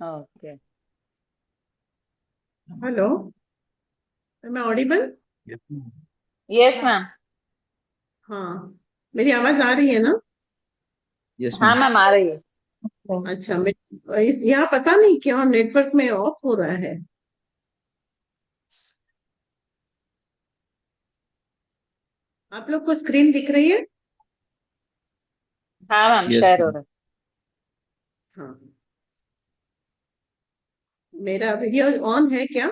Okay. Hello. मैं Audible? Yes ma'am. Yes ma'am. हाँ, मेरी आवाज आ रही है ना? यस हाँ मैम। मैम, आ रही है। अच्छा, मैं इस यहाँ पता नहीं क्यों नेटवर्क में ऑफ हो रहा है। आप लोग को स्क्रीन दिख रही है? हाँ मैम, यस शेयर हो मैम। रहा हाँ। मेरा वीडियो ऑन है क्या?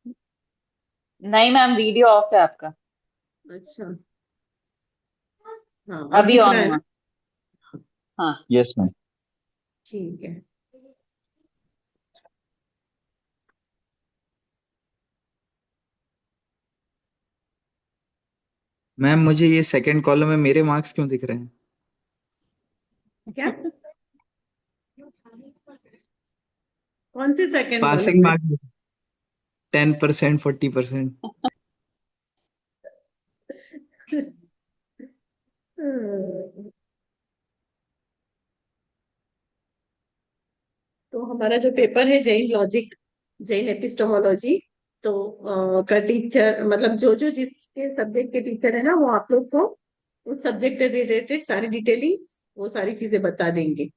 है। नहीं मैम, वीडियो ऑफ है आपका। अच्छा। हाँ, अब अभी दिख ऑन रहा है हुआ। ना? हाँ। Yes ma'am. ठीक है। मैम मुझे ये सेकंड कॉलम में मेरे मार्क्स क्यों दिख रहे हैं? क्या? कौन से सेकंड कॉलम पासिंग में? मार्क्स 10%, 40%। हम्म, तो हमारा जो पेपर है जैन लॉजिक, जैन एपिस्टोमोलॉजी, तो का टीचर मतलब जो जिसके सब्जेक्ट के टीचर है ना, वो आप लोग को उस सब्जेक्ट से रिलेटेड सारी डिटेलिंग्स, वो सारी चीजें बता देंगे।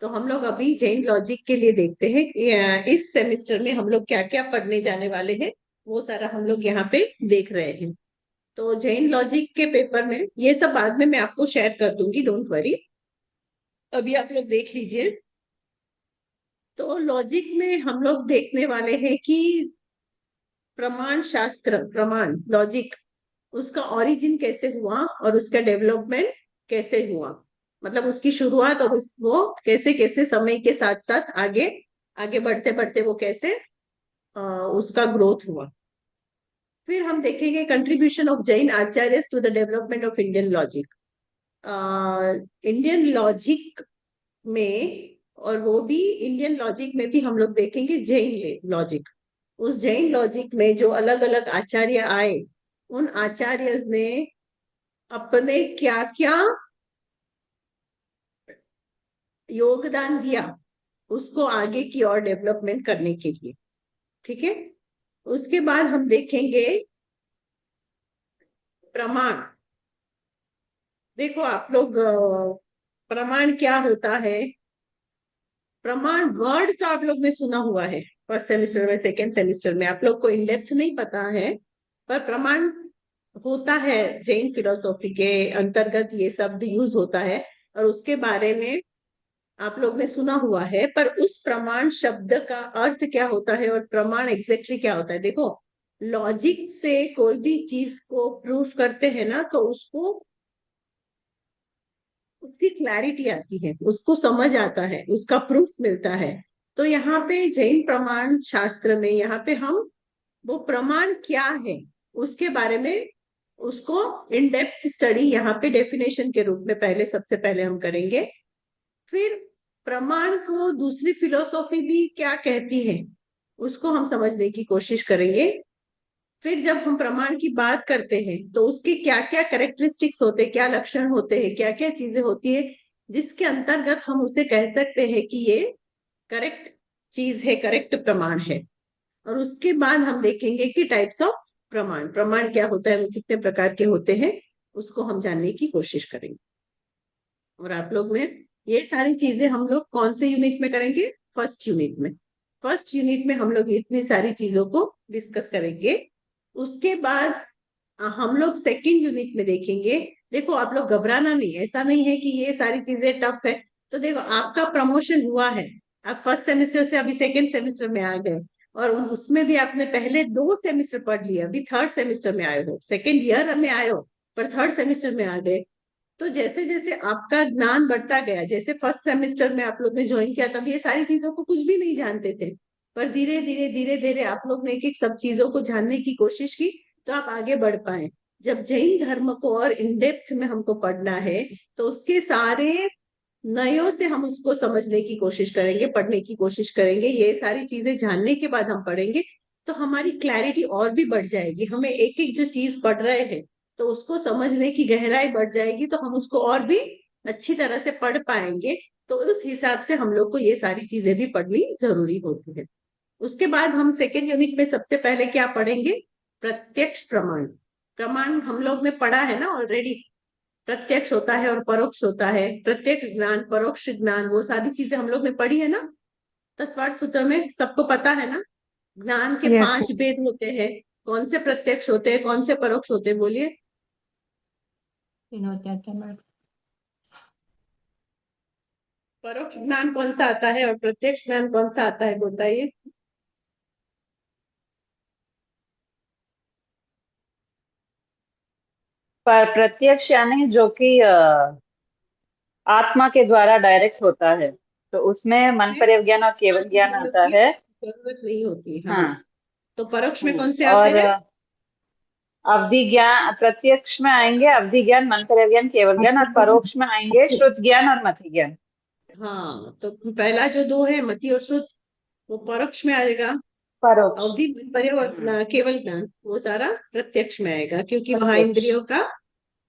तो हम लोग अभी जैन लॉजिक के लिए देखते हैं कि इस सेमेस्टर में हम लोग क्या क्या पढ़ने जाने वाले हैं। वो सारा हम लोग यहाँ पे देख रहे हैं। तो जैन लॉजिक के पेपर में ये सब बाद में मैं आपको शेयर कर दूंगी, डोंट वरी। अभी आप लोग देख लीजिए। तो लॉजिक में हम लोग देखने वाले हैं कि प्रमाण शास्त्र, प्रमाण लॉजिक, उसका ओरिजिन कैसे हुआ और उसका डेवलपमेंट कैसे हुआ। मतलब उसकी शुरुआत और उसको कैसे कैसे समय के साथ साथ आगे आगे बढ़ते बढ़ते वो कैसे उसका ग्रोथ हुआ। फिर हम देखेंगे contribution of Jain acharya to the development of Indian logic. Indian logic में, और वो भी इंडियन लॉजिक में भी हम लोग देखेंगे जैन लॉजिक। उस जैन लॉजिक में जो अलग अलग आचार्य आए, उन आचार्य ने अपने क्या क्या योगदान दिया उसको आगे की और डेवलपमेंट करने के लिए। ठीक है। उसके बाद हम देखेंगे प्रमाण। देखो आप लोग, प्रमाण क्या होता है? प्रमाण वर्ड तो आप लोग ने सुना हुआ है फर्स्ट सेमेस्टर में, सेकेंड सेमेस्टर में, आप लोग को इन डेप्थ नहीं पता है। पर प्रमाण होता है, जैन फिलोसॉफी के अंतर्गत ये शब्द यूज होता है, और उसके बारे में आप लोग ने सुना हुआ है। पर उस प्रमाण शब्द का अर्थ क्या होता है और प्रमाण एग्जैक्टली क्या होता है? देखो, लॉजिक से कोई भी चीज को प्रूफ करते हैं ना, तो उसको उसकी क्लैरिटी आती है, उसको समझ आता है, उसका प्रूफ मिलता है। तो यहाँ पे जैन प्रमाण शास्त्र में, यहाँ पे हम वो प्रमाण क्या है उसके बारे में, उसको इन डेप्थ स्टडी यहाँ पे डेफिनेशन के रूप में पहले, सबसे पहले हम करेंगे। फिर प्रमाण को दूसरी फिलोसॉफी भी क्या कहती है उसको हम समझने की कोशिश करेंगे। फिर जब हम प्रमाण की बात करते हैं तो उसके क्या क्या कैरेक्टरिस्टिक्स होते हैं, क्या लक्षण होते हैं, क्या क्या चीजें होती है जिसके अंतर्गत हम उसे कह सकते हैं कि ये करेक्ट चीज है, करेक्ट प्रमाण है। और उसके बाद हम देखेंगे कि टाइप्स ऑफ प्रमाण, प्रमाण क्या होता है, वो कितने प्रकार के होते हैं, उसको हम जानने की कोशिश करेंगे। और आप लोग में ये सारी चीजें हम लोग कौन से यूनिट में करेंगे? फर्स्ट यूनिट में। फर्स्ट यूनिट में हम लोग इतनी सारी चीजों को डिस्कस करेंगे। उसके बाद हम लोग सेकेंड यूनिट में देखेंगे। देखो आप लोग घबराना नहीं, ऐसा नहीं है कि ये सारी चीजें टफ है। तो देखो, आपका प्रमोशन हुआ है, आप फर्स्ट सेमेस्टर से अभी सेकेंड सेमेस्टर में आ गए, और उसमें भी आपने पहले 2 सेमेस्टर पढ़ लिया, अभी थर्ड सेमेस्टर में आए हो, सेकेंड ईयर में आए हो, पर थर्ड सेमेस्टर में आ गए। तो जैसे जैसे आपका ज्ञान बढ़ता गया, जैसे फर्स्ट सेमेस्टर में आप लोग ने ज्वाइन किया तब ये सारी चीजों को कुछ भी नहीं जानते थे, पर धीरे धीरे धीरे धीरे आप लोग ने एक एक सब चीजों को जानने की कोशिश की, तो आप आगे बढ़ पाए। जब जैन धर्म को और इन डेप्थ में हमको पढ़ना है, तो उसके सारे नयों से हम उसको समझने की कोशिश करेंगे, पढ़ने की कोशिश करेंगे। ये सारी चीजें जानने के बाद हम पढ़ेंगे, तो हमारी क्लैरिटी और भी बढ़ जाएगी। हमें एक एक जो चीज पढ़ रहे हैं, तो उसको समझने की गहराई बढ़ जाएगी, तो हम उसको और भी अच्छी तरह से पढ़ पाएंगे। तो उस हिसाब से हम लोग को ये सारी चीजें भी पढ़नी जरूरी होती है। उसके बाद हम सेकेंड यूनिट में सबसे पहले क्या पढ़ेंगे? प्रत्यक्ष प्रमाण। प्रमाण हम लोग ने पढ़ा है ना ऑलरेडी। प्रत्यक्ष होता है और परोक्ष होता है, प्रत्यक्ष ज्ञान, परोक्ष ज्ञान, वो सारी चीजें हम लोग ने पढ़ी है ना तत्वार्थ सूत्र में, सबको पता है ना? ज्ञान के यस 5 भेद होते हैं। कौन से प्रत्यक्ष होते हैं, कौन से परोक्ष होते हैं, बोलिए। परोक्ष ज्ञान कौन सा आता है और प्रत्यक्ष ज्ञान कौन सा आता है, बताइए। पर प्रत्यक्ष यानी जो कि आत्मा के द्वारा डायरेक्ट होता है, तो उसमें मन इसमें परिज्ञान और केवल 5 ज्ञान इंद्रियों आता की है। जरूरत नहीं होती, हाँ। हाँ। तो परोक्ष में कौन से आते और हैं? अवधि ज्ञान, प्रत्यक्ष में आएंगे अवधि ज्ञान, मन परिज्ञान, केवल ज्ञान, और परोक्ष में आएंगे श्रुत ज्ञान और मति ज्ञान। हाँ, तो पहला जो दो है मति और श्रुत, वो परोक्ष में आएगा। परोक्ष। अवधि केवल ज्ञान वो सारा प्रत्यक्ष में आएगा, क्योंकि वहां प्रत्यक्ष।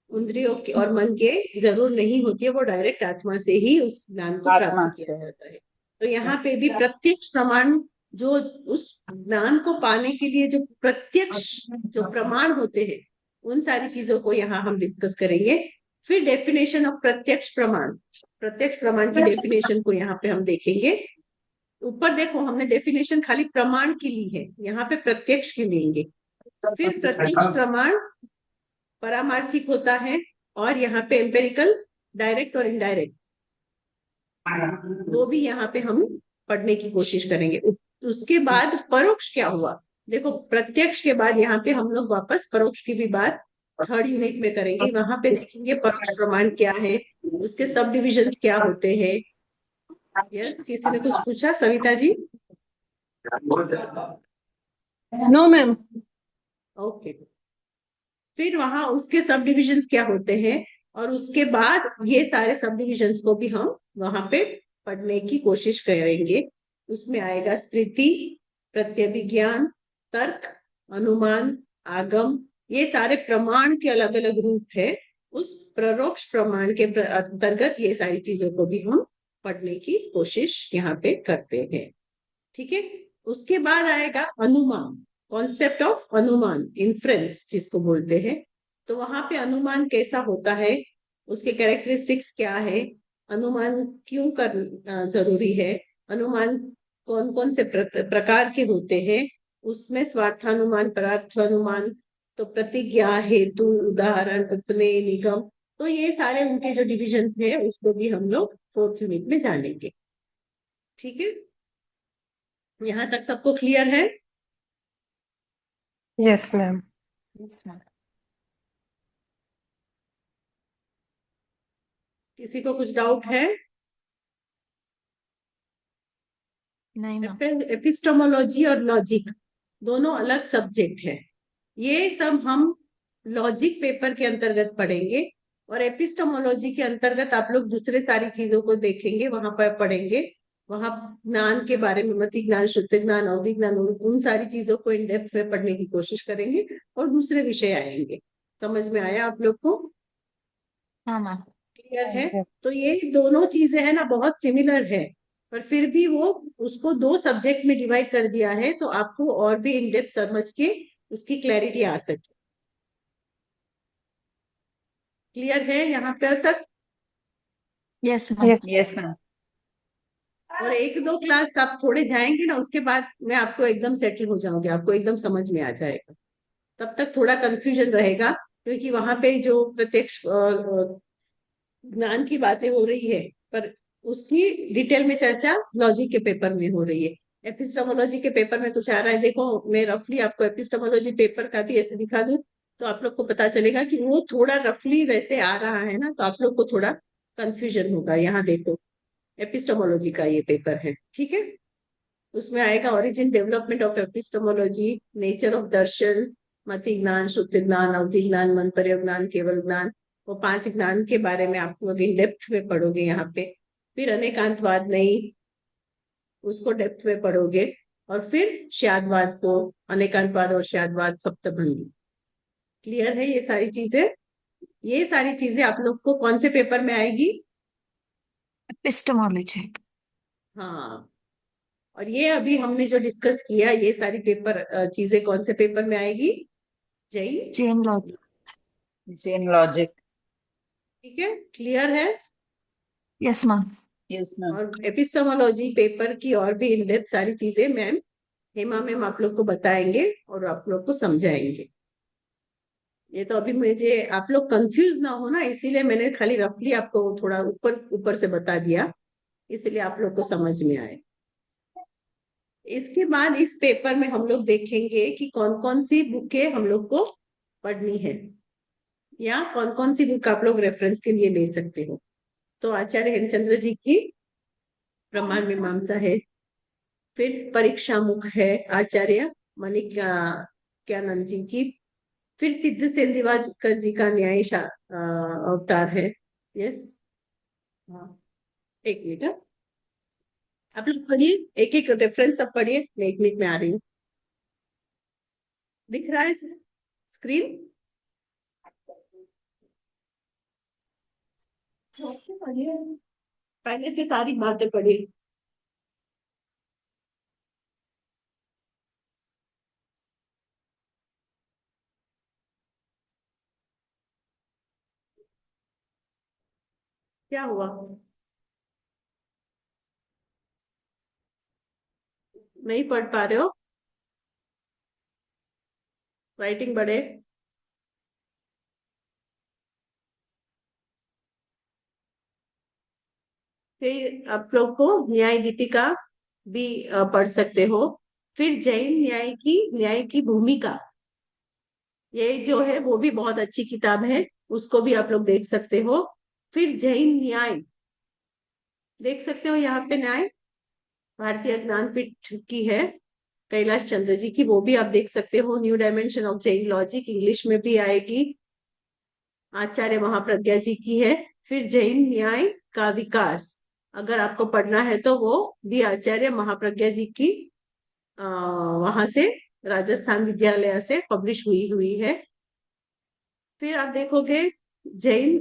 इंद्रियों के और मन के जरूर नहीं होती है, वो डायरेक्ट आत्मा से ही उस ज्ञान को प्राप्त आत्मा किया से। जाता है। तो यहाँ पे भी प्रत्यक्ष प्रमाण, जो उस ज्ञान को पाने के लिए जो प्रत्यक्ष जो प्रमाण होते हैं, उन सारी चीजों को यहाँ हम डिस्कस करेंगे। फिर डेफिनेशन ऑफ प्रत्यक्ष प्रमाण, प्रत्यक्ष प्रमाण की डेफिनेशन को यहाँ पे हम देखेंगे। ऊपर देखो, हमने डेफिनेशन खाली प्रमाण की ली है, यहाँ पे प्रत्यक्ष की लेंगे। फिर प्रत्यक्ष प्रमाण परामार्थिक होता है, और यहाँ पे एम्पेरिकल, डायरेक्ट और इनडायरेक्ट, वो भी यहाँ पे हम पढ़ने की कोशिश करेंगे। उसके बाद परोक्ष क्या हुआ? देखो, प्रत्यक्ष के बाद यहाँ पे हम लोग वापस परोक्ष की भी बात थर्ड यूनिट में करेंगे। वहां पे देखेंगे परोक्ष प्रमाण क्या है, उसके सब डिविजन्स क्या होते हैं। यस, किसी ने कुछ पूछा, Savita ji? No ma'am. Okay. फिर वहां उसके सब डिविजन्स क्या होते हैं, और उसके बाद ये सारे सब डिविजन्स को भी हम वहां पे पढ़ने की कोशिश करेंगे। उसमें आएगा स्मृति, प्रत्यभिज्ञान, तर्क, अनुमान, आगम, ये सारे प्रमाण के अलग अलग रूप है। उस परोक्ष प्रमाण के अंतर्गत ये सारी चीजों को भी हम पढ़ने की कोशिश यहाँ पे करते हैं। ठीक है। उसके बाद आएगा अनुमान, कॉन्सेप्ट ऑफ अनुमान, इन्फ्रेंस जिसको बोलते हैं। तो वहां पे अनुमान कैसा होता है, उसके कैरेक्टरिस्टिक्स क्या है, अनुमान क्यों करना जरूरी है, अनुमान कौन कौन से प्रकार के होते हैं, उसमें स्वार्थानुमान, परार्थानुमान, तो प्रतिज्ञा, हेतु, उदाहरण, उपनय, निगम, तो ये सारे उनके जो डिविजन्स है उसको भी हम लोग फोर्थ यूनिट में जानेंगे। ठीक है, यहाँ तक सबको क्लियर है? Yes ma'am. किसी को कुछ डाउट है? नहीं मैम। एपिस्टोमोलॉजी और लॉजिक दोनों अलग सब्जेक्ट है। ये सब हम लॉजिक पेपर के अंतर्गत पढ़ेंगे, और एपिस्टोमोलॉजी के अंतर्गत आप लोग दूसरे सारी चीजों को देखेंगे, वहां पर पढ़ेंगे। वहां ज्ञान के बारे में, मति ज्ञान, शुद्ध ज्ञान, अवधि ज्ञान, उन सारी चीजों को इन डेप्थ में पढ़ने की कोशिश करेंगे, और दूसरे विषय आएंगे। समझ में आया आप लोग को? हाँ मैम। क्लियर है? तो ये दोनों चीजें है ना, बहुत सिमिलर है, पर फिर भी वो उसको दो सब्जेक्ट में डिवाइड कर दिया है, तो आपको और भी इन डेप्थ समझ के उसकी क्लैरिटी आ सके। क्लियर है यहाँ पे तक? Yes Yes. Ma'am. Yes ma'am. और एक दो क्लास आप थोड़े जाएंगे ना, उसके बाद मैं आपको एकदम सेटल हो जाओगे, आपको एकदम समझ में आ जाएगा। तब तक थोड़ा कंफ्यूजन रहेगा, क्योंकि वहां पे जो प्रत्यक्ष ज्ञान की बातें हो रही है, पर उसकी डिटेल में चर्चा लॉजिक के पेपर में हो रही है। एपिस्टेमोलॉजी के पेपर में कुछ आ रहा है, देखो मैं रफली आपको एपिस्टेमोलॉजी पेपर का भी ऐसे दिखा दूं, तो आप लोग को पता चलेगा कि वो थोड़ा रफली वैसे आ रहा है ना, तो आप लोग को थोड़ा कंफ्यूजन होगा। यहाँ देखो, एपिस्टेमोलॉजी का ये पेपर है, ठीक है। उसमें आएगा origin, development of epistemology, nature of दर्शन, मति ज्ञान, शुद्ध ज्ञान, अवधि ज्ञान, मंतव्य ज्ञान, केवल ज्ञान, वो 5 ज्ञान के बारे में आप लोग इन डेप्थ में पढ़ोगे यहाँ पे। फिर अनेकांतवाद नहीं, उसको डेप्थ में पढ़ोगे। और फिर श्यादवाद को, अनेकांतवाद और श्यादवाद, सप्तभंगी। क्लियर है ये सारी चीजें? ये सारी चीजें आप लोग को कौन से पेपर में आएगी? एपिस्टेमोलॉजी। हाँ, और ये अभी हमने जो डिस्कस किया, ये सारी पेपर चीजें कौन से पेपर में आएगी? जैन। जैन लॉजिक। जैन लॉजिक। ठीक है, क्लियर है। Yes ma'am. Yes ma'am. और एपिस्टेमोलॉजी पेपर की और भी इन डेप्थ सारी चीजें मैम हेमा मैम आप लोग को बताएंगे और आप लोग को समझाएंगे। ये तो अभी मुझे आप लोग कंफ्यूज ना हो ना, इसीलिए मैंने खाली रफली आपको थोड़ा ऊपर ऊपर से बता दिया, इसलिए आप लोग को समझ में आए। इसके बाद इस पेपर में हम लोग देखेंगे कि कौन कौन सी बुकें हम लोग को पढ़नी है, या कौन कौन सी बुक आप लोग रेफरेंस के लिए ले सकते हो। तो आचार्य हेमचंद्र जी की प्रमाण मीमांसा है, फिर परीक्षा मुख है आचार्य माणिक्यानंद जी की, फिर सिद्ध सेंदिवाकर जी का अवतार है। यस, हाँ, एक मिनट, हाँ। आप लोग पढ़िए, एक एक रेफरेंस सब पढ़िए, मैं एक मिनट में आ रही हूँ। दिख रहा है स्क्रीन? पढ़िए, पहले से सारी बातें पढ़िए। क्या हुआ, नहीं पढ़ पा रहे हो? राइटिंग बढ़े। फिर आप लोग को न्याय दीपिका भी पढ़ सकते हो। फिर जैन न्याय की भूमिका, ये जो है वो भी बहुत अच्छी किताब है, उसको भी आप लोग देख सकते हो। फिर जैन न्याय देख सकते हो, यहाँ पे न्याय भारतीय ज्ञानपीठ की है, कैलाश चंद्र जी की, वो भी आप देख सकते हो। New dimension of Jain logic English में भी आएगी, आचार्य महाप्रज्ञा जी की है। फिर जैन न्याय का विकास अगर आपको पढ़ना है तो वो भी आचार्य महाप्रज्ञा जी की वहां से राजस्थान विद्यालय से पब्लिश हुई है। फिर आप देखोगे जैन,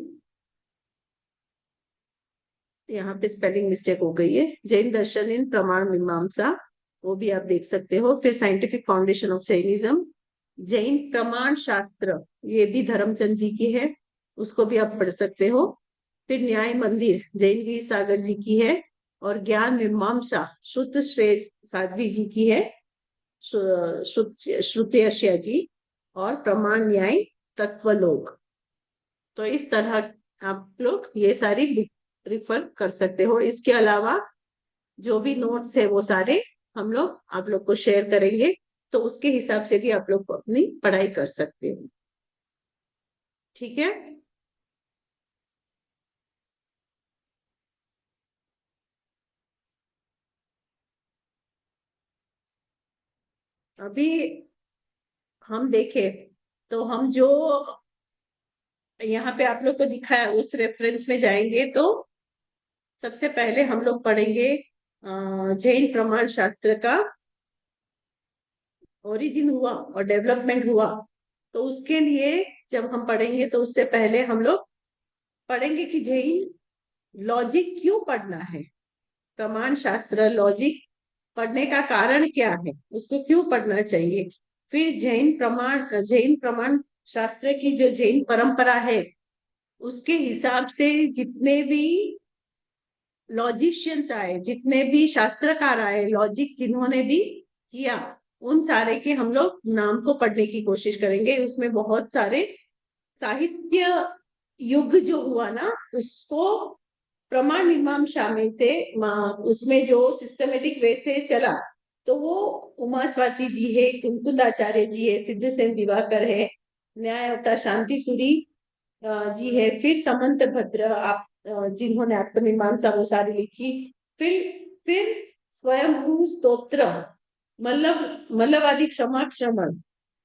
यहाँ पे स्पेलिंग मिस्टेक हो गई है, जैन दर्शन इन प्रमाण मीमांसा, वो भी आप देख सकते हो। फिर scientific foundation of Jainism, Jain प्रमाण शास्त्र, ये भी धर्मचंद जी की है, उसको भी आप पढ़ सकते हो। फिर न्याय मंदिर जैन वीर सागर जी की है, और ज्ञान मीमांसा श्रुत श्रेष्ठ साध्वी जी की है, श्रुत्यश्या जी, और प्रमाण न्याय तत्वलोक। तो इस तरह आप लोग ये सारी बुक रिफर कर सकते हो। इसके अलावा जो भी नोट्स है वो सारे हम लोग आप लोग को शेयर करेंगे, तो उसके हिसाब से भी आप लोग अपनी पढ़ाई कर सकते हो। ठीक है, अभी हम देखें तो हम जो यहाँ पे आप लोग को दिखाया उस रेफरेंस में जाएंगे तो सबसे पहले हम लोग पढ़ेंगे जैन प्रमाण शास्त्र का ओरिजिन हुआ और डेवलपमेंट हुआ। तो उसके लिए जब हम पढ़ेंगे तो उससे पहले हम लोग पढ़ेंगे कि जैन लॉजिक क्यों पढ़ना है, प्रमाण शास्त्र लॉजिक पढ़ने का कारण क्या है, उसको क्यों पढ़ना चाहिए। फिर जैन प्रमाण शास्त्र की जो जैन परंपरा है उसके हिसाब से जितने भी लॉजिशियंस आए, जितने भी शास्त्रकार आए, लॉजिक जिन्होंने भी किया, उन सारे के हम लोग नाम को पढ़ने की कोशिश करेंगे। उसमें बहुत सारे साहित्य युग जो हुआ ना, उसको प्रमाण मीमांसा में से उसमें जो सिस्टमेटिक वे से चला, तो वो उमा स्वाति जी है, कुंकुदाचार्य जी है, सिद्ध सेन दिवाकर है, न्यायवता शांति सूरी जी है, फिर समंत भद्र आप जिन्होंने आत्ममीमांसा वो सारी लिखी, फिर स्वयंभू स्तोत्र, मल्लवादी क्षमा श्रमण,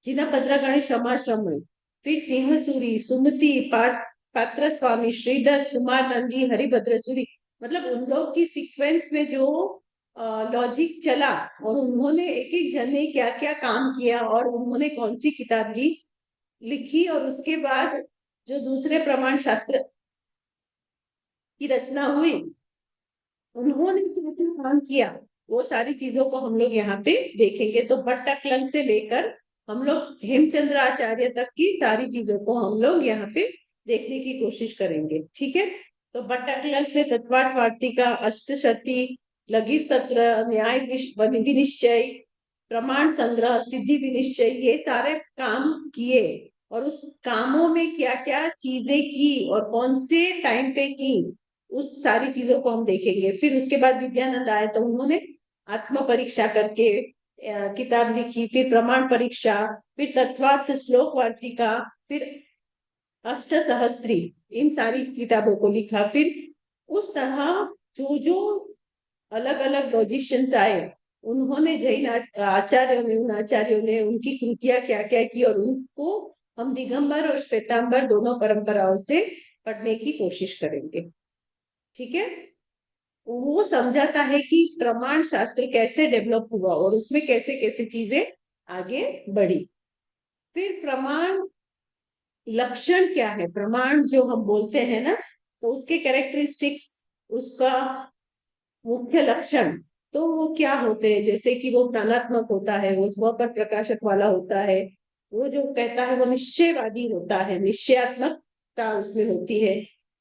जिनपद्रगण क्षमा श्रमण, फिर सिंह सूरी, सुमति पात्र स्वामी, श्रीधर कुमार नंदी, हरिभद्र सूरी, मतलब उन लोग की सीक्वेंस में जो लॉजिक चला और उन्होंने एक एक जन ने क्या क्या काम किया और उन्होंने कौन सी किताब लिखी, और उसके बाद जो दूसरे प्रमाण शास्त्र की रचना हुई, उन्होंने क्या क्या काम किया, वो सारी चीजों को हम लोग यहाँ पे देखेंगे। तो भट्टाकलन से लेकर हम लोग हेमचंद्र आचार्य तक की सारी चीजों को हम लोग यहाँ पे देखने की कोशिश करेंगे। ठीक है। तो भट्टाकलन में तत्वार्थ वार्तिका, अष्टशती, लघु सत्र, न्याय विनिश्चय, प्रमाण संग्रह, सिद्धि विनिश्चय, ये सारे काम किए। और उस कामों में क्या क्या चीजें की और कौन से टाइम पे की, उस सारी चीजों को हम देखेंगे। फिर उसके बाद विद्यानंद आए तो उन्होंने आत्म परीक्षा करके किताब लिखी, फिर प्रमाण परीक्षा, फिर तत्वार्थ श्लोक वार्तिका, फिर अष्ट सहस्त्री, इन सारी किताबों को लिखा। फिर उस तरह जो जो अलग अलग लॉजिशियंस आए, उन्होंने जैन आचार्यों ने, उन आचार्यों ने उनकी कृतियां क्या क्या की, और उनको हम दिगंबर और श्वेतांबर दोनों परंपराओं से पढ़ने की कोशिश करेंगे। ठीक है। वो समझाता है कि प्रमाण शास्त्र कैसे डेवलप हुआ और उसमें कैसे कैसे चीजें आगे बढ़ी। फिर प्रमाण लक्षण क्या है, प्रमाण जो हम बोलते हैं ना, तो उसके कैरेक्टरिस्टिक्स, उसका मुख्य लक्षण तो वो क्या होते हैं। जैसे कि वो ज्ञानात्मक होता है, वो स्व पर प्रकाशक वाला होता है, वो जो कहता है वो निश्चयवादी होता है, निश्चयात्मकता उसमें होती है।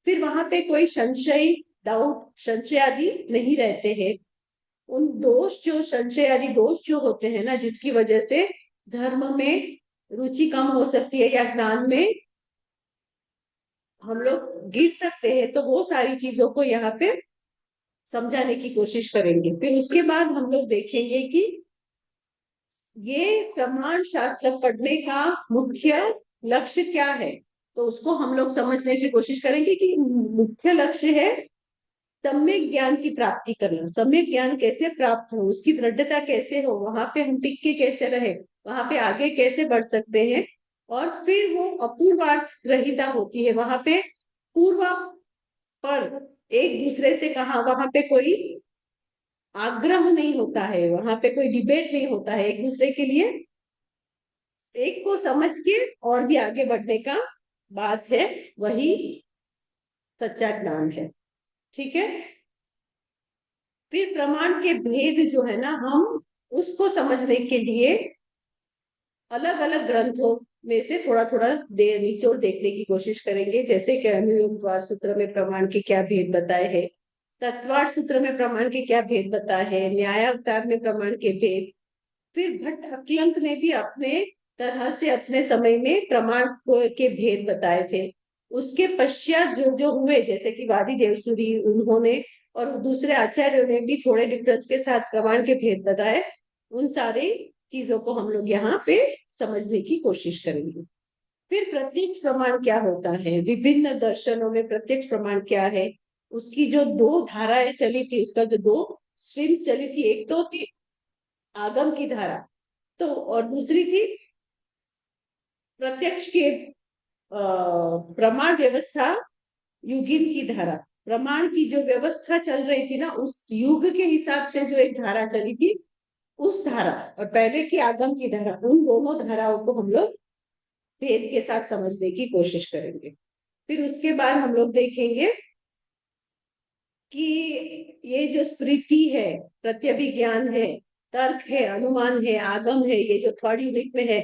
फिर वहां पे कोई संशय, डाउट, संशय आदि नहीं रहते हैं। उन दोष, जो संशय आदि दोष जो होते हैं ना, जिसकी वजह से धर्म में रुचि कम हो सकती है या ज्ञान में हम लोग गिर सकते हैं, तो वो सारी चीजों को यहाँ पे समझाने की कोशिश करेंगे। फिर उसके बाद हम लोग देखेंगे कि ये प्रमाण शास्त्र पढ़ने का मुख्य लक्ष्य क्या है। तो उसको हम लोग समझने की कोशिश करेंगे कि मुख्य लक्ष्य है सम्यक ज्ञान की प्राप्ति करना। सम्यक ज्ञान कैसे प्राप्त हो, उसकी दृढ़ता कैसे हो, वहां पे हम टिक के कैसे रहे, वहां पे आगे कैसे बढ़ सकते हैं। और फिर वो अपूर्वार्थ ग्रहिता होती है, वहां पे पूर्व पर एक दूसरे से कहा, वहां पे कोई आग्रह नहीं होता है, वहां पे कोई डिबेट नहीं होता है, एक दूसरे के लिए एक को समझ के और भी आगे बढ़ने का बात है, वही सच्चा ज्ञान है। ठीक है। फिर प्रमाण के भेद जो है ना, हम उसको समझने के लिए अलग अलग ग्रंथों में से थोड़ा थोड़ा निचोड़ देखने की कोशिश करेंगे। जैसे कि अनुयोगवाद सूत्र में प्रमाण के क्या भेद बताए हैं, तत्वार्थ सूत्र में प्रमाण के क्या भेद बताए हैं, न्यायावतार में प्रमाण के भेद। फिर भट्ट अक्लंक ने भी अपने तरह से अपने समय में प्रमाण के भेद बताए थे। उसके पश्चात जो जो हुए, जैसे कि वादी देवसूरी, उन्होंने और दूसरे आचार्यों ने भी थोड़े डिफरेंस के साथ प्रमाण के भेद बताए। उन सारी चीजों को हम लोग यहाँ पे समझने की कोशिश करेंगे। फिर प्रत्यक्ष प्रमाण क्या होता है, विभिन्न दर्शनों में प्रत्यक्ष प्रमाण क्या है, उसकी जो दो धाराएं चली थी, उसका जो दो स्ट्रीम चली थी, एक तो थी आगम की धारा, तो और दूसरी थी प्रत्यक्ष के प्रमाण व्यवस्था, युगिन की धारा। प्रमाण की जो व्यवस्था चल रही थी ना, उस युग के हिसाब से जो एक धारा चली थी, उस धारा और पहले की आगम की धारा, उन दोनों धाराओं को हम लोग भेद के साथ समझने की कोशिश करेंगे। फिर उसके बाद हम लोग देखेंगे कि ये जो स्मृति है, प्रत्यभिज्ञान है, तर्क है, अनुमान है, आगम है, ये जो थर्ड यूनिट में है,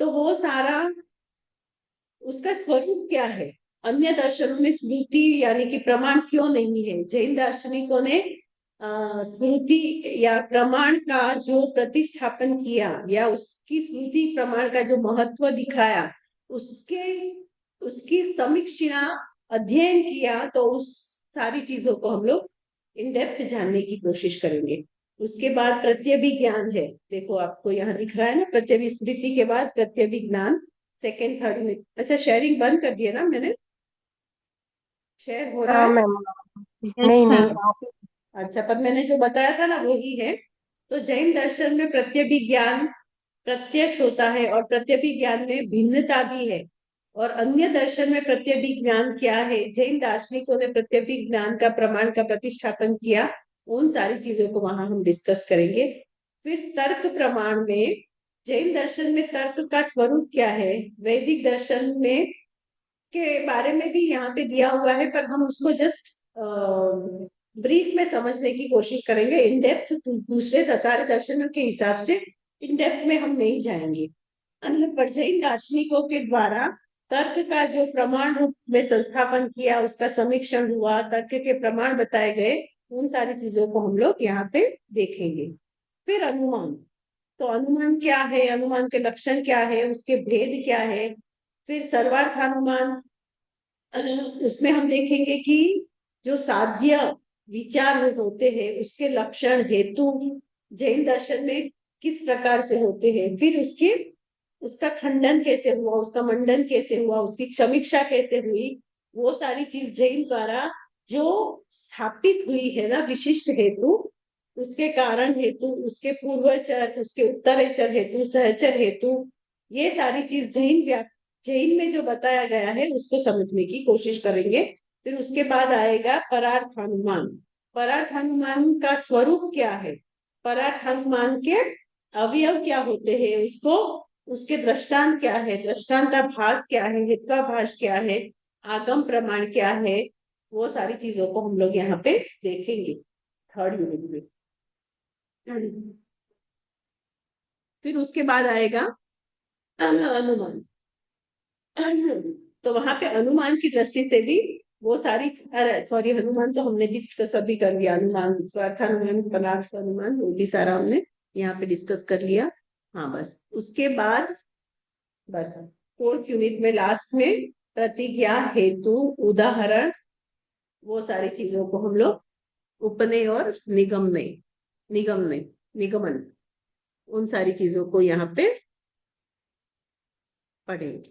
तो वो सारा उसका स्वरूप क्या है। अन्य दर्शनों में स्मृति यानी कि प्रमाण क्यों नहीं है। जैन दार्शनिकों ने स्मृति या प्रमाण का जो प्रतिष्ठापन किया या उसकी स्मृति प्रमाण का जो महत्व दिखाया, उसके उसकी समीक्षा अध्ययन किया, तो उस सारी चीजों को हम लोग इन डेप्थ जानने की कोशिश करेंगे। उसके बाद प्रत्यभिज्ञान है, देखो आपको यहाँ दिख रहा है ना, प्रत्यभिस्मृति के बाद प्रत्यभिज्ञान सेकेंड थर्ड में। अच्छा, शेयरिंग बंद कर दिया ना मैंने, शेयर हो रहा हाँ है? मैम। यस नहीं नहीं मैम। अच्छा, पर मैंने जो बताया था ना वही है। तो जैन दर्शन में प्रत्यभिज्ञान प्रत्यक्ष होता है और प्रत्यभिज्ञान में भिन्नता भी है। और अन्य दर्शन में प्रत्यभिज्ञान क्या है, जैन दार्शनिकों ने प्रत्यभिज्ञान का प्रमाण का प्रतिष्ठापन किया, उन सारी चीजों को वहां हम डिस्कस करेंगे। फिर तर्क प्रमाण में जैन दर्शन में तर्क का स्वरूप क्या है, वैदिक दर्शन में के बारे में भी यहाँ पे दिया हुआ है, पर हम उसको जस्ट ब्रीफ में समझने की कोशिश करेंगे। इन डेप्थ दूसरे सारे दर्शनों के हिसाब से इन डेप्थ में हम नहीं जाएंगे। पर जैन दार्शनिकों के द्वारा तर्क का जो प्रमाण रूप में संस्थापन किया, उसका समीक्षण हुआ, तर्क के प्रमाण बताए गए, उन सारी चीजों को हम लोग यहाँ पे देखेंगे। फिर अनुमान। तो अनुमान क्या है, अनुमान के लक्षण क्या है, उसके भेद क्या है। फिर सर्वार्थ अनुमान, उसमें हम देखेंगे कि जो साध्य विचार होते हैं उसके लक्षण हेतु जैन दर्शन में किस प्रकार से होते हैं। फिर उसका खंडन कैसे हुआ, उसका मंडन कैसे हुआ, उसकी समीक्षा कैसे हुई, वो सारी चीज जैन द्वारा जो स्थापित हुई है ना, विशिष्ट हेतु, उसके कारण हेतु, उसके पूर्वचर, उसके उत्तरेचर हेतु, सहचर हेतु, ये सारी चीज जैन में जो बताया गया है उसको समझने की कोशिश करेंगे। फिर उसके बाद आएगा परार्थ अनुमान। परार्थ अनुमान का स्वरूप क्या है, परार्थ अनुमान के अवयव क्या होते हैं, उसको उसके दृष्टांत क्या है, दृष्टांताभास क्या है, हेत्वाभास क्या है, आगम प्रमाण क्या है, वो सारी चीजों को हम लोग यहाँ पे देखेंगे थर्ड यूनिट में। फिर उसके बाद आएगा अनुमान। तो वहां पे अनुमान की दृष्टि से भी वो सारी, अरे सॉरी, अनुमान तो हमने डिस्कस अभी कर लिया। अनुमान, स्वार्थानुमान, पदार्थ अनुमान, वो भी सारा हमने यहाँ पे डिस्कस कर लिया। हाँ, बस उसके बाद बस फोर्थ यूनिट में लास्ट में प्रतिज्ञा, हेतु, उदाहरण, वो सारी चीजों को हम लोग उपनय और निगमन, उन सारी चीजों को यहाँ पे पढ़ेंगे।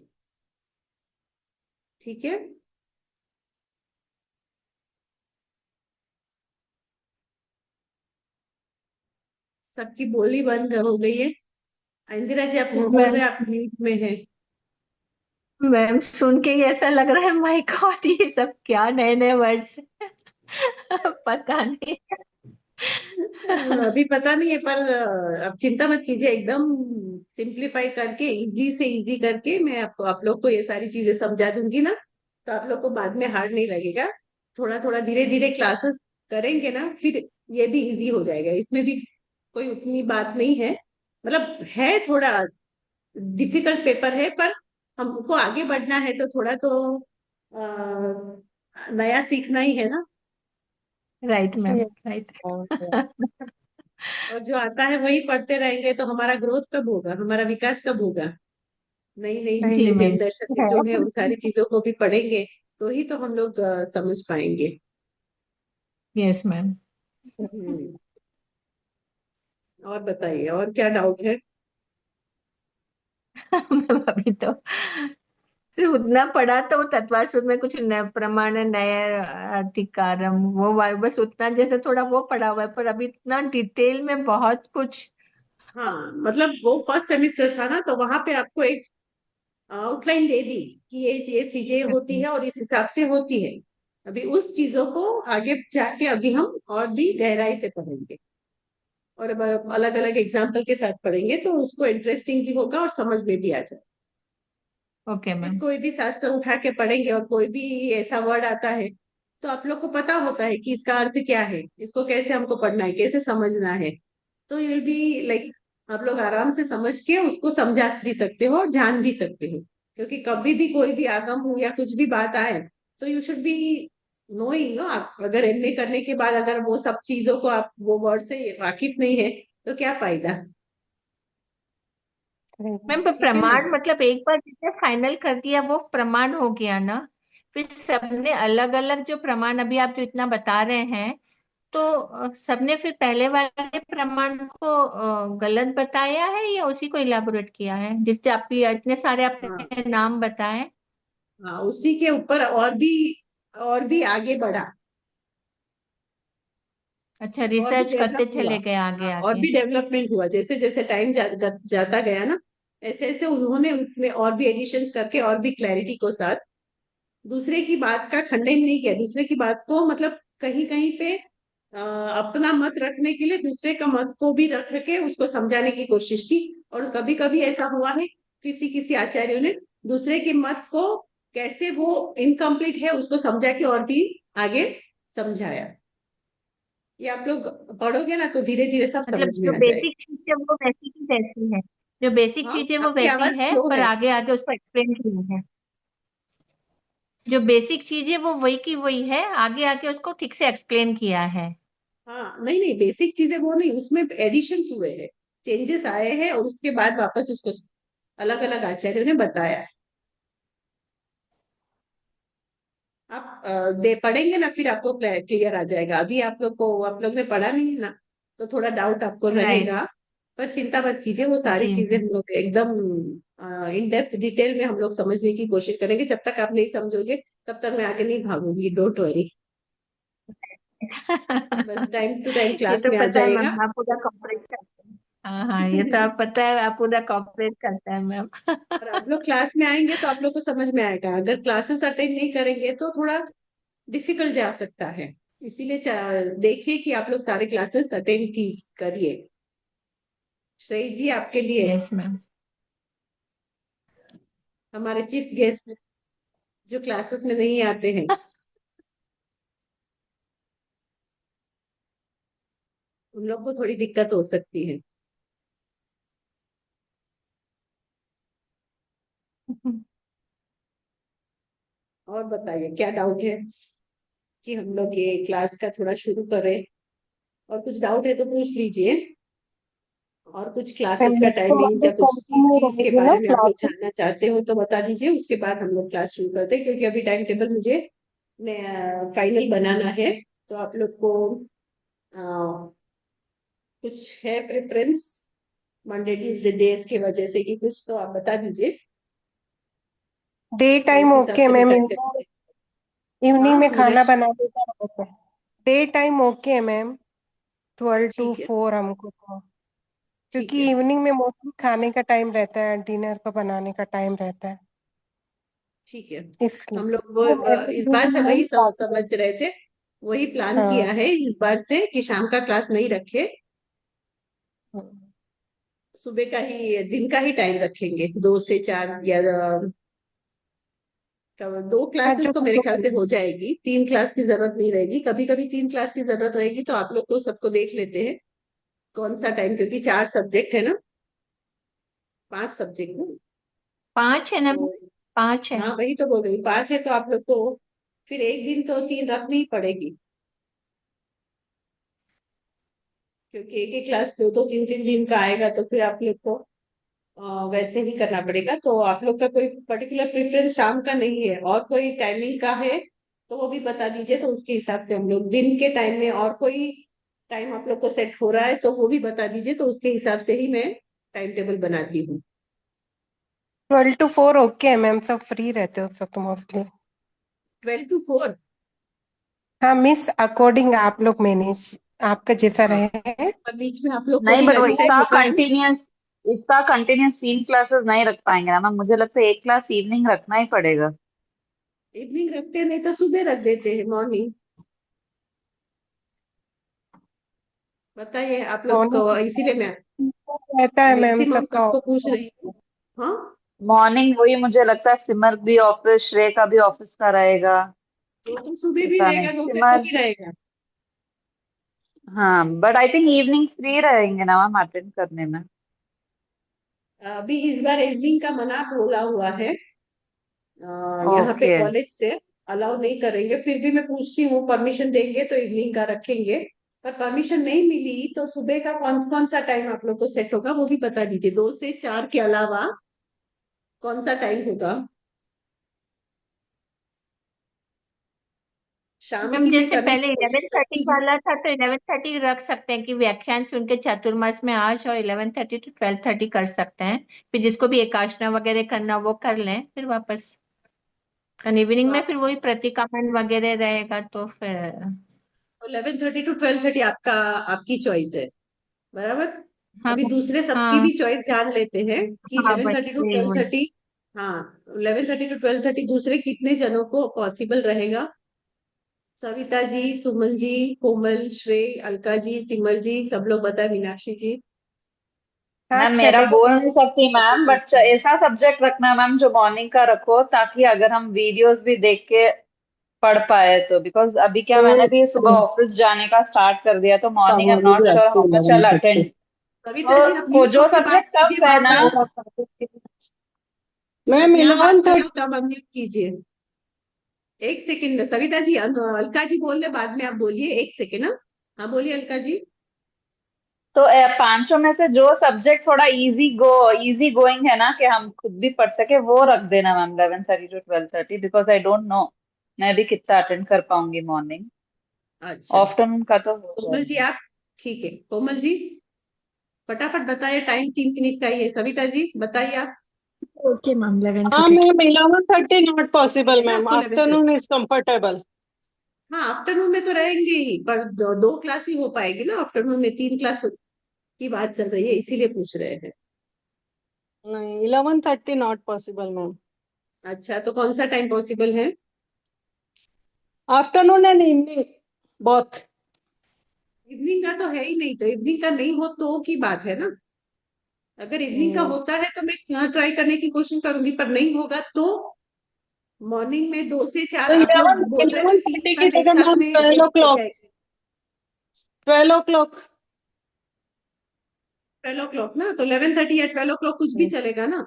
ठीक है। सबकी बोली बंद हो गई है। इंदिरा जी, आप कुछ बोल रहे मैम हैं, आप म्यूट में है। मैम सुन के ही ऐसा लग रहा है, माय गॉड ये सब क्या नए नए वर्ड्स पता नहीं। अभी पता नहीं है, पर आप चिंता मत कीजिए। एकदम सिंप्लीफाई करके, इजी से इजी करके मैं आपको, आप लोग को ये सारी चीजें समझा दूंगी ना, तो आप लोग को बाद में हार्ड नहीं लगेगा। थोड़ा थोड़ा धीरे धीरे क्लासेस करेंगे ना, फिर ये भी इजी हो जाएगा। इसमें भी कोई उतनी बात नहीं है, मतलब है थोड़ा डिफिकल्ट पेपर है, पर हमको आगे बढ़ना है तो थोड़ा तो नया सीखना ही है ना। Right ma'am, right. और जो आता है वही पढ़ते रहेंगे तो हमारा ग्रोथ कब होगा, हमारा विकास कब होगा। नई नई जी चीजें जैन मैम, दर्शन में है। जो है उन सारी चीजों को भी पढ़ेंगे, तो ही तो हम लोग समझ पाएंगे। Yes ma'am. हम्म, और बताइए, और क्या डाउट है। मैम अभी तो सिर्फ उतना पढ़ा तो तत्वासुर में कुछ नए प्रमाण, नए अधिकारम, बस उतना जैसे थोड़ा वो पढ़ा हुआ है, पर अभी इतना डिटेल में बहुत कुछ। हाँ, मतलब वो फर्स्ट सेमिस्टर था ना, तो वहां पे आपको एक आउटलाइन दे दी कि ये चीजें होती है और इस हिसाब से होती है। अभी उस चीजों को आगे जाके अभी हम और भी गहराई से पढ़ेंगे, और अलग अलग एग्जाम्पल के साथ पढ़ेंगे, तो उसको इंटरेस्टिंग भी होगा और समझ में भी आ जाए। ओके फिर मैम। कोई भी शास्त्र उठा के पढ़ेंगे और कोई भी ऐसा वर्ड आता है, तो आप लोग को पता होता है कि इसका अर्थ क्या है, इसको कैसे हमको पढ़ना है, कैसे समझना है। तो ये भी लाइक आप लोग आराम से समझ के उसको समझा भी सकते हो और जान भी सकते हो। क्योंकि कभी भी कोई भी आगम हो या कुछ भी बात आए, तो you should be knowing. No, आप अगर एमए करने के बाद अगर वो सब चीजों को आप वो वर्ड से वाकिफ नहीं है, तो क्या फायदा। मैम पर ठीक है ना। प्रमाण मतलब एक बार जिसने फाइनल कर दिया वो प्रमाण हो गया ना? फिर सबने अलग अलग जो प्रमाण अभी आप जो इतना बता रहे हैं, तो सबने फिर पहले वाले प्रमाण को गलत बताया है या उसी को इलाबोरेट किया है, जिससे आप इतने सारे हाँ, आपने नाम बताए? हाँ, उसी के ऊपर और भी आगे बढ़ा, अच्छा, और भी रिसर्च डेवलप करते हुआ। चले गए आगे हाँ, और आगे। भी डेवलपमेंट हुआ, जैसे जैसे टाइम जाता गया ना, ऐसे ऐसे उन्होंने उसमें और भी एडिशंस करके और भी क्लैरिटी को साथ दूसरे की बात का खंडन नहीं किया, दूसरे की बात को मतलब कहीं कहीं पे अपना मत रखने के लिए दूसरे का मत को भी रख के उसको समझाने की कोशिश की। और कभी कभी ऐसा हुआ है, किसी किसी आचार्यों ने दूसरे के मत को कैसे वो इनकम्प्लीट है उसको समझा के और भी आगे समझाया। ये आप लोग पढ़ोगे ना तो धीरे धीरे सब मतलब समझ में जो आ जाएगा। बेसिक चीज है वो वैसी की वैसी है, जो बेसिक हाँ, चीज है वो आपकी वैसी आवाज है, स्लो पर है। आगे आगे उसको एक्सप्लेन किया है। जो बेसिक चीज है वो वही की वही है, आगे आगे उसको ठीक से एक्सप्लेन किया है। हाँ, नहीं नहीं, बेसिक चीजें वो नहीं, उसमें एडिशंस हुए हैं, चेंजेस आए हैं, और उसके बाद वापस उसको अलग अलग आचार्य ने बताया है। आप दे पढ़ेंगे ना, फिर आपको क्लियर आ जाएगा। अभी आप लोग ने पढ़ा नहीं है ना, तो थोड़ा डाउट आपको राइट। रहेगा। पर चिंता मत कीजिए, वो सारी जी चीजें मैम। हम लोग एकदम इन डेप्थ डिटेल में हम लोग समझने की कोशिश करेंगे। जब तक आप नहीं समझोगे तब तक मैं आगे नहीं भागूंगी, डोंट वरी। बस टाइम टू टाइम ये क्लास तो में आ पता है जाएगा। मैम, आप पूरा कॉपरेट करते हैं। हाँ हाँ, ये तो आप पता है, आप पूरा कॉपरेट करते हैं मैम। और आप लोग क्लास में आएंगे तो आप लोग को समझ में आएगा। अगर क्लासेस अटेंड नहीं करेंगे तो थोड़ा डिफिकल्ट जा सकता है। इसीलिए देखिए कि आप लोग सारे क्लासेस अटेंड की करिए। श्रेय जी, आपके लिए यस मैम। हमारे चीफ गेस्ट जो क्लासेस में नहीं आते हैं, उन लोग को थोड़ी दिक्कत हो सकती है। और बताइए क्या डाउट है कि हम लोग ये क्लास का थोड़ा शुरू करें? और कुछ डाउट है तो पूछ लीजिए। और कुछ क्लासेस का तो टाइमिंग हमारी या कुछ कंटिन्यू चीज के रहेगी ना बारे में आप लोग क्लासेस? जानना चाहते हो तो बता दीजिए, उसके बाद हम लोग क्लास शुरू करते हैं। क्योंकि अभी टाइम टेबल मुझे फाइनल बनाना है। तो आप लोग को अ, कुछ है प्रेफरेंस मंडे ट्यूजडे डेज की वजह से कि कुछ, तो आप बता दीजिए। डे तो टाइम उस हिसाब ओके से मैं मैम, टाइम टेबल। इवनिंग हाँ में खाना मीनाक्षी। बनाने का रहता है। डे टाइम ओके है मैम, 12 to ठीक है। 4 हमको तो, ठीक क्योंकि है। इवनिंग में मोस्टली खाने का टाइम रहता है, डिनर का बनाने का टाइम रहता है, ठीक है। इसलिए हम लोग वो वो एवरी इस बार से दिन वही नहीं समझ पॉसिबल। रहे थे। वही प्लान हाँ। किया है इस बार से कि शाम का क्लास नहीं रखे, सुबह का ही दिन का ही टाइम रखेंगे, 2 से 4 या दो हाँ, क्लासेस जो तो मेरे ख्याल से कभी हो जाएगी। 3 क्लास की जरूरत नहीं रहेगी। कभी कभी 3 क्लास की जरूरत रहेगी, तो आप लोग को सबको देख लेते हैं कौन सा टाइम, क्योंकि 4 सब्जेक्ट है ना, 5 सब्जेक्ट ना। 5 है ना मैम? तो 5 है। हाँ, वही तो बोल रही हूँ, 5 है तो आप लोग को फिर एक दिन तो 3 रखनी ही पड़ेगी। क्योंकि एक एक क्लास 2 2 3 3 दिन का आएगा, तो फिर आप लोग को वैसे ही करना पड़ेगा। तो आप लोग का कोई पर्टिकुलर प्रेफरेंस शाम का नहीं है और कोई टाइमिंग का है तो वो भी बता दीजिए, तो उसके हिसाब से हम लोग दिन के टाइम में और कोई टाइम आप लोग को सेट हो रहा है तो वो भी बता दीजिए, तो उसके हिसाब से ही मैं टाइम टेबल बनाती हूँ। 12 to 4 ओके है मैम, सब फ्री रहते हो उस वक्त मोस्टली। 12 to 4। हाँ मिस, अकॉर्डिंग आप लोग मैनेज, आपका जैसा हाँ, रहे। पर बीच में आप लोग को नहीं, भी बट वो लंच टाइम होता है ना। इतना कंटिन्यूस 3 क्लासेस नहीं रख पाएंगे ना मैम। मुझे लगता है एक क्लास इवनिंग रखना ही पड़ेगा। इवनिंग रखते हैं, नहीं तो सुबह रख देते हैं मॉर्निंग। बताइए आप लोग को, मॉर्निंग इसीलिए मैं रहता है मैम मैक्सिमम सबका। सबको पूछ रही हूँ। हाँ, मॉर्निंग वही मुझे लगता है सिमर भी ऑफिस, श्रेय का भी ऑफिस का रहेगा। वो तो सुबह भी पता नहीं रहेगा, दोपहर को सिमर। भी रहेगा। हाँ, but I think evening free रहेंगे ना मैम अटेंड करने में। अभी इस बार इवनिंग का मना बोला हुआ है। यहाँ पे ओके। कॉलेज से अलाउ नहीं करेंगे। फिर भी मैं पूछती हूँ, परमिशन देंगे तो इवनिंग का रखेंगे। पर परमिशन नहीं मिली तो सुबह का कौन कौन सा टाइम आप लोग को सेट होगा वो भी बता दीजिए। 2 से 4 के अलावा कौन सा टाइम होगा? शाम मैम की मैं जैसे करने पहले की कोशिश 11:30 करती हूँ। वाला था तो 11:30 रख सकते हैं कि व्याख्यान सुन के चातुर्मास में आज, और 11:30 to 12:30 कर सकते हैं। फिर जिसको भी एकाशना वगैरह करना वो कर लें फिर वापस। तो इवनिंग में आप फिर वही प्रतिक्रमण वगैरह रहेगा तो फिर। 11:30 to 12:30 आपका, आपकी चॉइस है, बराबर। हाँ अभी दूसरे सबकी हाँ भी चॉइस जान लेते हैं कि हाँ, 11:30 टू वही ट्वेल्व वही। थर्टी हाँ, 11:30 to 12:30 दूसरे कितने जनों को पॉसिबल रहेगा? सविता जी, सुमन जी, कोमल, श्रेय, अलका जी, सिमल जी, सब लोग बताए, मीनाक्षी जी। हाँ मैम मेरा चलेगा। बोल नहीं सकती मैम, बट ऐसा सब्जेक्ट रखना मैम जो मॉर्निंग का रखो, ताकि अगर हम वीडियोस भी देख के पढ़ पाए तो, बिकॉज अभी क्या मैंने भी सुबह ऑफिस जाने का स्टार्ट कर दिया तो morning I am not sure how much I attend. Kavita ji, आप तो म्यूट जो होके बात सब्जेक्ट कीजिए टफ है वहां ना, पर। मैम यहाँ बात 11:30 कर रहे हो तब अनम्यूट कीजिए। एक सेकंड में सविता जी, अलका जी बोल रहे, बाद में आप बोलिए, एक सेकंड। हाँ बोलिए अलका जी। तो पांचों में से जो सब्जेक्ट थोड़ा इजी गोइंग है ना कि हम खुद भी पढ़ सके, वो रख देना ma'am 11:30 to 12:30, because I don't know मैं भी कितना अटेंड कर पाऊंगी मॉर्निंग। अच्छा आफ्टरनून का तो हो कोमल जी जाएगा। आप, ठीक है कोमल जी फटाफट बताइए, टाइम 3 मिनट का ही है। सविता जी बताइए आप। Okay, ma'am. हाँ 11:30. मैम 11:30 नॉट पॉसिबल ना मैम, आपको 11:30, आफ्टरनून इज कंफर्टेबल। हाँ आफ्टरनून में तो रहेंगे ही, पर दो क्लास ही हो पाएगी ना आफ्टरनून में, 3 क्लास की बात चल रही है इसीलिए पूछ रहे हैं। नहीं 11:30 नॉट पॉसिबल मैम। अच्छा तो कौन सा टाइम पॉसिबल है? Afternoon and evening both. Evening का तो है ही नहीं, तो इवनिंग का नहीं हो तो की बात है ना। अगर इवनिंग का होता है तो मैं ट्राई करने की कोशिश करूंगी, पर नहीं होगा तो मॉर्निंग में 2 से 4 तो आप लोग इलेवन बोल रहे हैं ना, इलेवन तीन थर्टी की क्लास एक जगह साथ मैम में 12 हो o'clock। जाएगी। 12 o'clock। 12 o'clock ना, तो 11:30 या 12 o'clock कुछ भी चलेगा ना।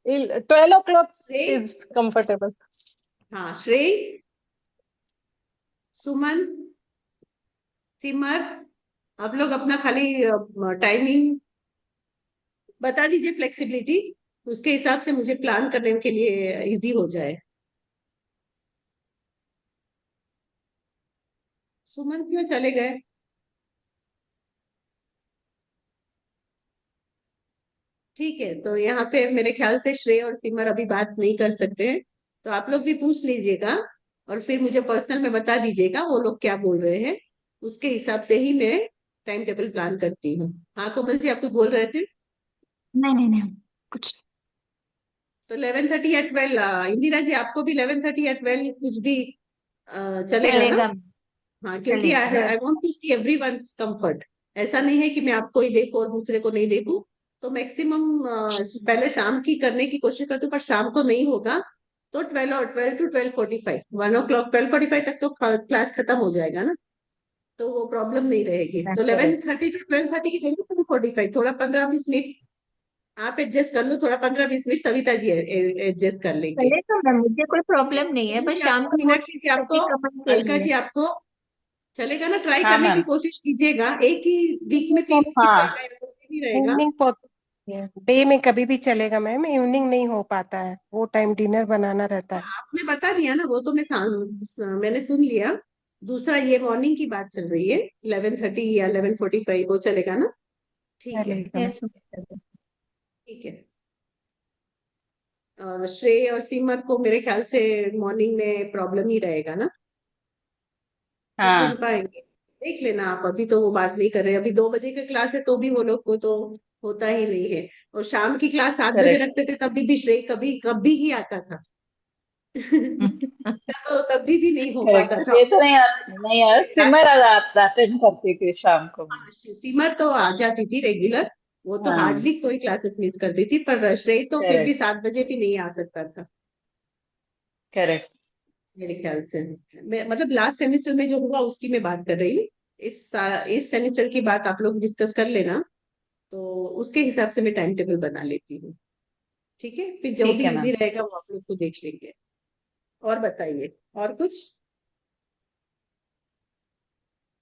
12 o'clock श्रेय, इज कंफर्टेबल। हाँ श्रेय, सुमन, सिमर, आप लोग अपना खाली टाइमिंग बता दीजिए, फ्लेक्सिबिलिटी, उसके हिसाब से मुझे प्लान करने के लिए इजी हो जाए। सुमन क्यों चले गए? ठीक है, तो यहाँ पे मेरे ख्याल से श्रेय और सिमर अभी बात नहीं कर सकते हैं, तो आप लोग भी पूछ लीजिएगा और फिर मुझे पर्सनल में बता दीजिएगा वो लोग क्या बोल रहे हैं, उसके हिसाब से ही मैं टाइम टेबल प्लान करती हूँ। हाँ कोमल जी आप कुछ बोल रहे थे? नहीं नहीं नहीं, कुछ तो 11:30 या 12, इंदिरा जी आपको भी 11:30 या 12 कुछ भी चलेगा ना? चलेगा, हाँ क्योंकि चलेगा। I want to see everyone's comfort. ऐसा नहीं है कि मैं आपको ही देखूं और दूसरे को नहीं देखूं, तो मैक्सिमम पहले शाम की करने की कोशिश करती हूँ, पर शाम को नहीं होगा तो 12 और 12 to 12:45, 1 o'clock 12:45 तक तो क्लास खत्म हो जाएगा ना, तो वो प्रॉब्लम नहीं रहेगी। तो करेक्ट। 11:30 to 12:30 की जगह 12:45, थोड़ा 15-20 मिनट आप एडजस्ट कर लो, थोड़ा 15-20 मिनट सविता जी एडजस्ट कर लेंगे। चले तो मैम, मुझे कोई प्रॉब्लम नहीं है, बस शाम को वो मीनाक्षी जी आपको, 30 के अलका लिए। जी आपको चलेगा ना? ट्राई हाँ करने की मैम। कोशिश कीजिएगा, एक ही वीक में 3 दिन हाँ रहेगा या 2 दिन ही रहेगा। इवनिंग डे में कभी भी चलेगा मैम, इवनिंग नहीं हो पाता है, वो टाइम डिनर बनाना रहता है। आपने बता दिया ना, वो तो मैंने सुन लिया। दूसरा ये मॉर्निंग की बात चल रही है, 11:30 या 11:45 वो चलेगा ना? ठीक है, चलेगा मैम। Yes ma'am. ठीक है। श्रेय और सिमर को मेरे ख्याल से मॉर्निंग में प्रॉब्लम ही रहेगा ना, कि सुन हाँ पाएंगे? देख लेना आप, अभी तो वो बात नहीं कर रहे, अभी 2 बजे का क्लास है तो भी वो लोग को तो होता ही नहीं है। और शाम की क्लास 7 बजे करेक्ट। रखते थे तभी भी श्रेय कभी कभी ही आता था। तो तभी भी नहीं हो पाता करेक्ट, था। ये तो नहीं नहीं यार, क्लास सिमर अटेंड करती थी शाम को। सीमा तो आ जाती थी रेगुलर, वो तो हाँ हार्डली कोई क्लासेस मिस करती थी, पर श्रेय तो फिर भी करेक्ट। 7 बजे भी नहीं आ सकता था करेक्ट। मेरे ख्याल से। मतलब लास्ट सेमेस्टर में जो हुआ उसकी मैं बात कर रही हूँ। इस सेमेस्टर की बात आप लोग डिस्कस कर लेना, तो उसके हिसाब से मैं टाइम टेबल बना लेती हूँ। ठीक है, फिर जो ठीक भी है इजी मैम। रहेगा वो आप लोग को देख लेंगे। और बताइए, और कुछ?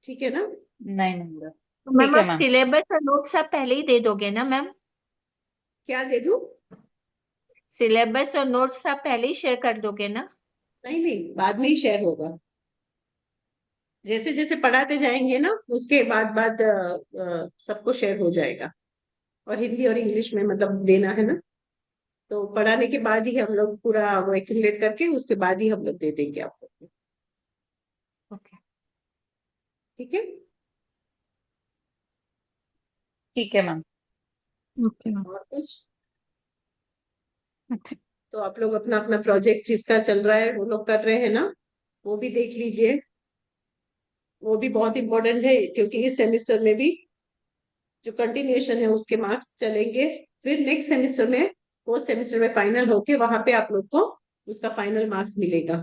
ठीक है ना? नहीं नहीं बस। तो मैम ठीक है आप मैम। सिलेबस और नोट्स आप पहले ही दे दोगे ना मैम? क्या दे दूं? सिलेबस और नोट्स आप पहले ही शेयर कर दोगे ना? नहीं नहीं, बाद में ही शेयर होगा, जैसे जैसे पढ़ाते जाएंगे ना उसके बाद बाद सबको शेयर हो जाएगा। और हिंदी और इंग्लिश में मतलब देना है ना, तो पढ़ाने के बाद ही हम लोग पूरा वो एक्यूमुलेट करके उसके बाद ही हम लोग दे देंगे आपको। ओके। ठीक है। ठीक है मैम। Okay ma'am. और कुछ? अच्छा। तो आप लोग अपना अपना प्रोजेक्ट जिसका चल रहा है वो लोग कर रहे हैं ना, वो भी देख लीजिए, वो भी बहुत इंपॉर्टेंट है, क्योंकि इस सेमेस्टर में भी जो कंटिन्यूएशन है उसके मार्क्स चलेंगे। फिर नेक्स्ट सेमेस्टर में, फोर्थ सेमेस्टर में फाइनल होके वहां पे आप लोग को उसका फाइनल मार्क्स मिलेगा।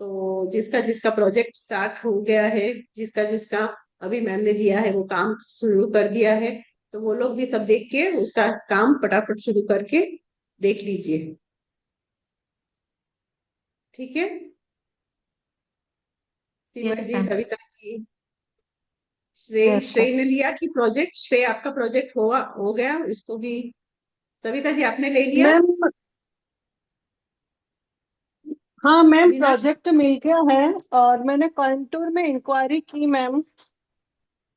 तो जिसका जिसका प्रोजेक्ट स्टार्ट हो गया है, जिसका जिसका अभी मैम ने दिया है वो काम शुरू कर दिया है, तो वो लोग भी सब देख के उसका काम फटाफट शुरू करके देख लीजिए। ठीक है। सीमा यस जी, मैम। सविता जी, श्रेय यस श्रेय ने लिया कि प्रोजेक्ट, श्रेय आपका प्रोजेक्ट हुआ हो गया उसको भी? सविता जी आपने ले लिया? मैम, हाँ मैम, मीनाक्षी? प्रोजेक्ट मिल गया है। और मैंने कोयम्बटूर में इंक्वायरी की मैम।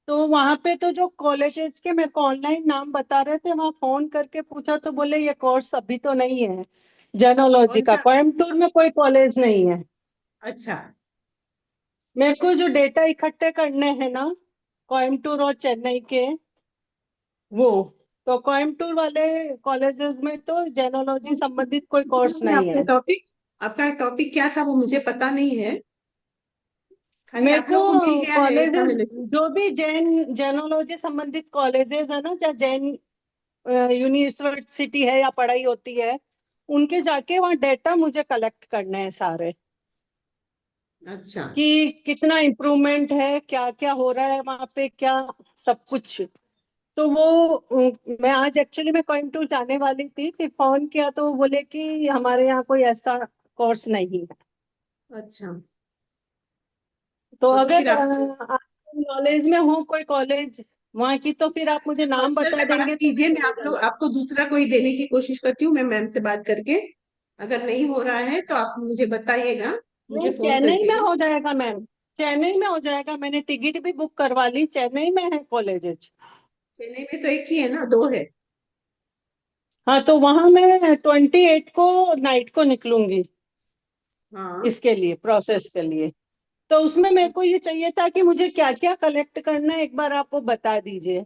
तो वहां पे तो जो कॉलेजेस के मेरे को ऑनलाइन नाम बता रहे थे, वहां फोन करके पूछा तो बोले ये कोर्स अभी तो नहीं है जेनोलॉजी कौन का। सा? कोयम्बटूर में कोई कॉलेज नहीं है। अच्छा। मेरे को जो डेटा इकट्ठे करने हैं ना, कोयम्बटूर और चेन्नई के, वो, तो कोयम्बटूर वाले कॉलेजेस में तो जेनोलॉजी संबंधित कोई कोर्स नहीं आपका है। टॉपिक, आपका टॉपिक क्या था वो मुझे पता नहीं है। खाली मेरे आप लोग को मिल को गया है ऐसा मैंने कॉलेजेस, जो भी जैन जेनोलॉजी संबंधित कॉलेजेस है ना, चाहे जैन यूनिवर्सिटी है या पढ़ाई होती है, उनके जाके वहाँ डेटा मुझे कलेक्ट करने हैं सारे, अच्छा। कि कितना इम्प्रूवमेंट है, क्या क्या हो रहा है वहाँ पे, क्या सब कुछ। तो वो मैं आज एक्चुअली मैं कोयम्बटूर जाने वाली थी, फिर फोन किया तो वो बोले कि हमारे यहाँ कोई ऐसा कोर्स नहीं है। अच्छा, तो तो फिर अगर आप आप नॉलेज में हो कोई कॉलेज वहाँ की, तो फिर आप मुझे नाम पर्सनल बता में बात देंगे तो मैं कीजिए, मैं चले आप लोग जाऊंगी। आपको दूसरा कोई देने की कोशिश करती हूँ, मैं मैम से बात करके। अगर नहीं हो रहा है तो आप मुझे बताइएगा, मुझे नहीं, फोन चेन्नई में कीजिएगा। हो जाएगा मैम। चेन्नई में हो जाएगा, मैंने टिकट भी बुक करवा ली, चेन्नई में है कॉलेजेस। चेन्नई में तो एक ही है ना, दो है? हाँ, तो वहां मैं 28 को नाइट को निकलूंगी हाँ। इसके लिए, प्रोसेस के लिए। तो उसमें मेरे को ये चाहिए था कि मुझे क्या क्या कलेक्ट करना है, एक बार आप वो बता दीजिए।